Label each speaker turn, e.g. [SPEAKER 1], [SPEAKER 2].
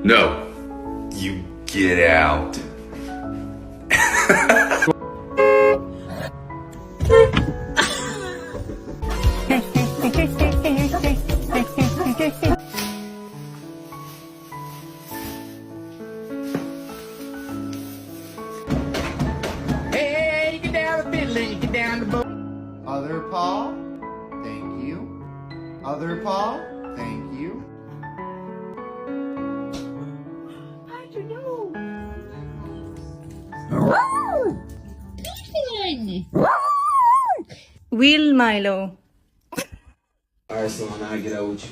[SPEAKER 1] No. You get out.
[SPEAKER 2] Hey, get down the fiddle, get down the boat.
[SPEAKER 3] Other paw, thank you. Other paw, thank you.
[SPEAKER 4] How'd you know?
[SPEAKER 5] Will Milo.
[SPEAKER 6] Alright, so now I get out with you.